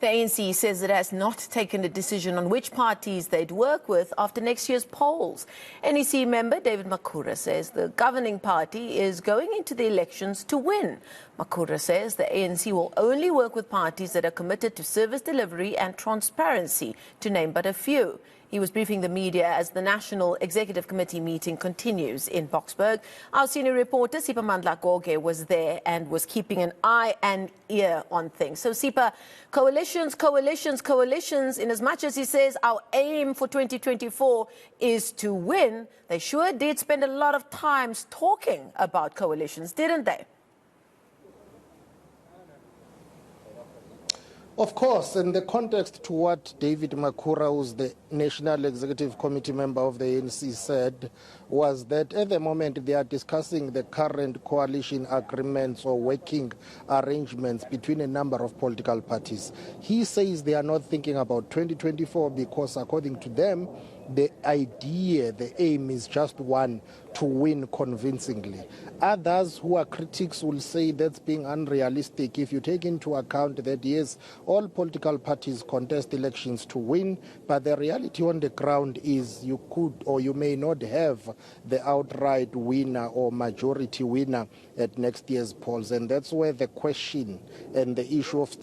The ANC says it has not taken a decision on which parties they'd work with after next year's polls. NEC member David Makhura says the governing party is going into the elections to win. Makhura says the ANC will only work with parties that are committed to service delivery and transparency, to name but a few. He was briefing the media as the National Executive Committee meeting continues in Boksburg. Our senior reporter, Siphamandla Goge, was there and was keeping an eye and ear on things. So, Sipa, coalitions, in as much as he says our aim for 2024 is to win, they sure did spend a lot of time talking about coalitions, didn't they? Of course, in the context to what David Makhura, who's the National Executive Committee member of the ANC, said, was that at the moment they are discussing the current coalition agreements or working arrangements between a number of political parties. He says they are not thinking about 2024 because, according to them, the idea, the aim is just one, to win convincingly. Others who are critics will say that's being unrealistic if you take into account that, yes, all political parties contest elections to win, but the reality on the ground is you could or you may not have the outright winner or majority winner at next year's polls. And that's where the question and the issue of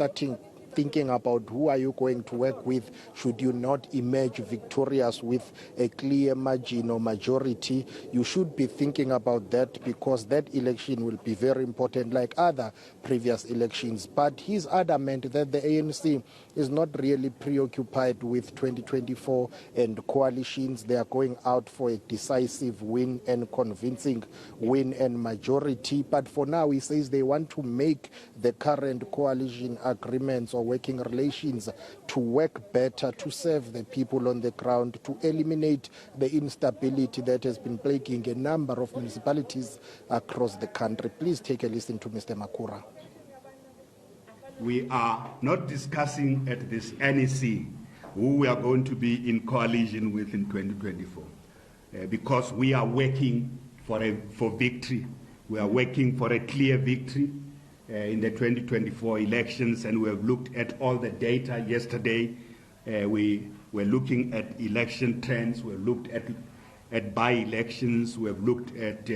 thinking about who are you going to work with should you not emerge victorious with a clear margin or majority. You should be thinking about that because that election will be very important like other previous elections. But he's adamant that the ANC is not really preoccupied with 2024 and coalitions. They are going out for a decisive win and convincing win and majority. But for now, he says they want to make the current coalition agreements or working relations to work better, to serve the people on the ground, to eliminate the instability that has been plaguing a number of municipalities across the country. Please take a listen to Mr. Makhura. We are not discussing at this NEC who we are going to be in coalition with in 2024 because we are working for victory. We are working for a clear victory in the 2024 elections, and we have looked at all the data yesterday. We were looking at election trends, we have looked at by-elections, we have looked at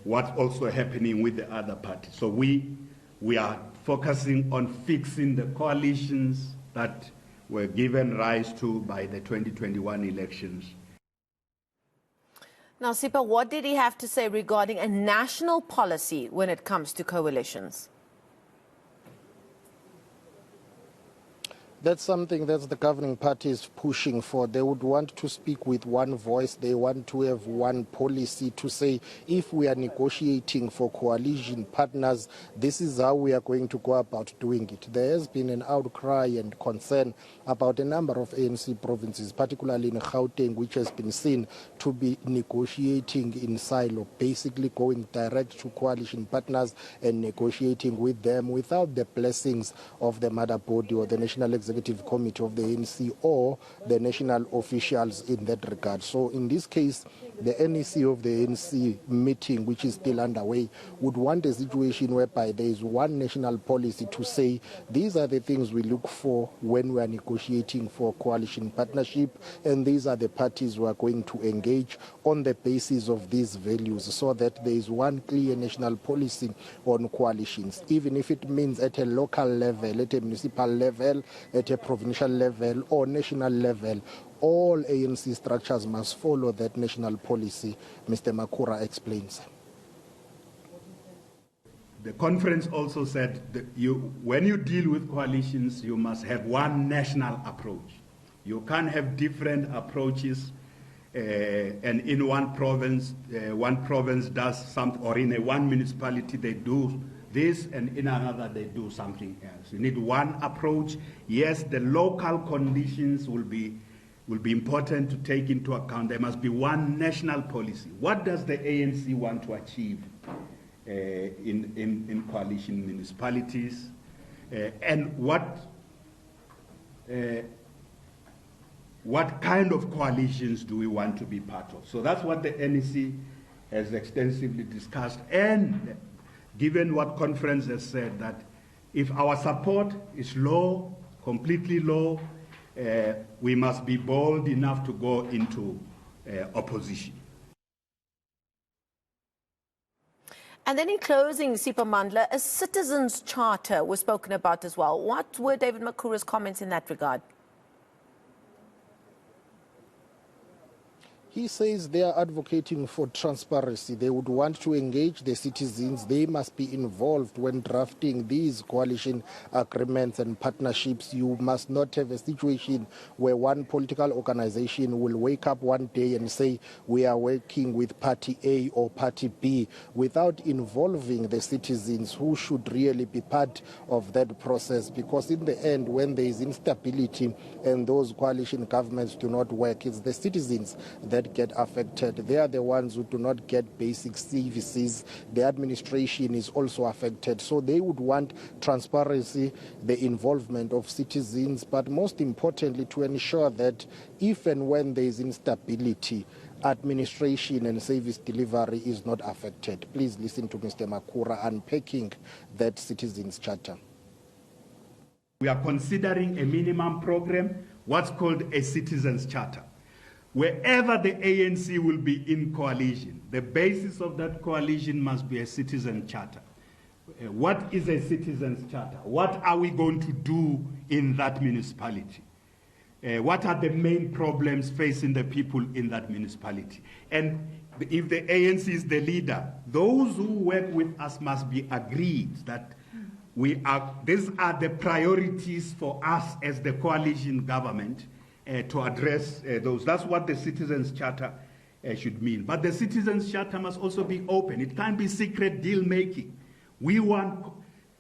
what's also happening with the other parties. So we are focusing on fixing the coalitions that were given rise to by the 2021 elections. Now, Sipa, what did he have to say regarding a national policy when it comes to coalitions? That's something that the governing party is pushing for. They would want to speak with one voice. They want to have one policy to say, if we are negotiating for coalition partners, this is how we are going to go about doing it. There has been an outcry and concern about a number of ANC provinces, particularly in Gauteng, which has been seen to be negotiating in silo, basically going direct to coalition partners and negotiating with them without the blessings of the mother body or the National Executive Committee of the ANC or the national officials in that regard. So in this case, the NEC of the ANC meeting, which is still underway, would want a situation whereby there is one national policy to say these are the things we look for when we are negotiating for coalition partnership, and these are the parties who are going to engage on the basis of these values, so that there is one clear national policy on coalitions, even if it means at a local level, at a municipal level, at a provincial level or national level. All ANC structures must follow that national policy, Mr. Makhura explains. The conference also said that when you deal with coalitions, you must have one national approach. You can't have different approaches and in one province does something, or in one municipality they do this, and in another they do something else. You need one approach. Yes, the local conditions will be important to take into account. There must be one national policy. What does the ANC want to achieve in coalition municipalities, and what kind of coalitions do we want to be part of? So that's what the NEC has extensively discussed, and given what conference has said, that If our support is low, completely low, we must be bold enough to go into opposition. And then in closing, Siphamandla, a citizens' charter was spoken about as well. What were David Makhura's comments in that regard? He says they are advocating for transparency. They would want to engage the citizens. They must be involved when drafting these coalition agreements and partnerships. You must not have a situation where one political organization will wake up one day and say, we are working with party A or party B, without involving the citizens who should really be part of that process. Because in the end, when there is instability and those coalition governments do not work, it's the citizens that get affected. They are the ones who do not get basic services. The administration is also affected. So they would want transparency, the involvement of citizens, but most importantly to ensure that if and when there is instability, administration and service delivery is not affected. Please listen to Mr. Makhura unpacking that citizens' charter. We are considering a minimum program, what's called a citizens' charter. Wherever the ANC will be in coalition, the basis of that coalition must be a citizen charter. What is a citizen's charter? What are we going to do in that municipality? What are the main problems facing the people in that municipality? And if the ANC is the leader, those who work with us must be agreed that these are the priorities for us as the coalition government to address those. That's what the Citizens' Charter should mean. But the Citizens' Charter must also be open. It can't be secret deal-making. We want,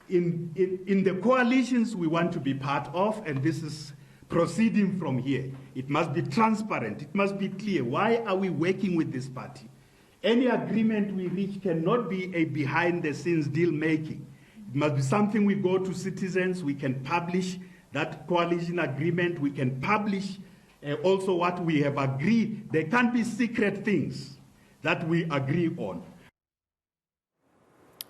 in the coalitions we want to be part of, and this is proceeding from here. It must be transparent. It must be clear. Why are we working with this party? Any agreement we reach cannot be a behind-the-scenes deal-making. It must be something we go to citizens, we can publish that coalition agreement, we can publish also what we have agreed. There can't be secret things that we agree on.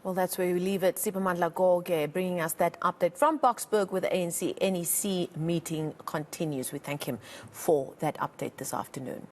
Well, that's where we leave it. Siphamandla Goge bringing us that update from Boksburg, where the ANC NEC meeting continues. We thank him for that update this afternoon.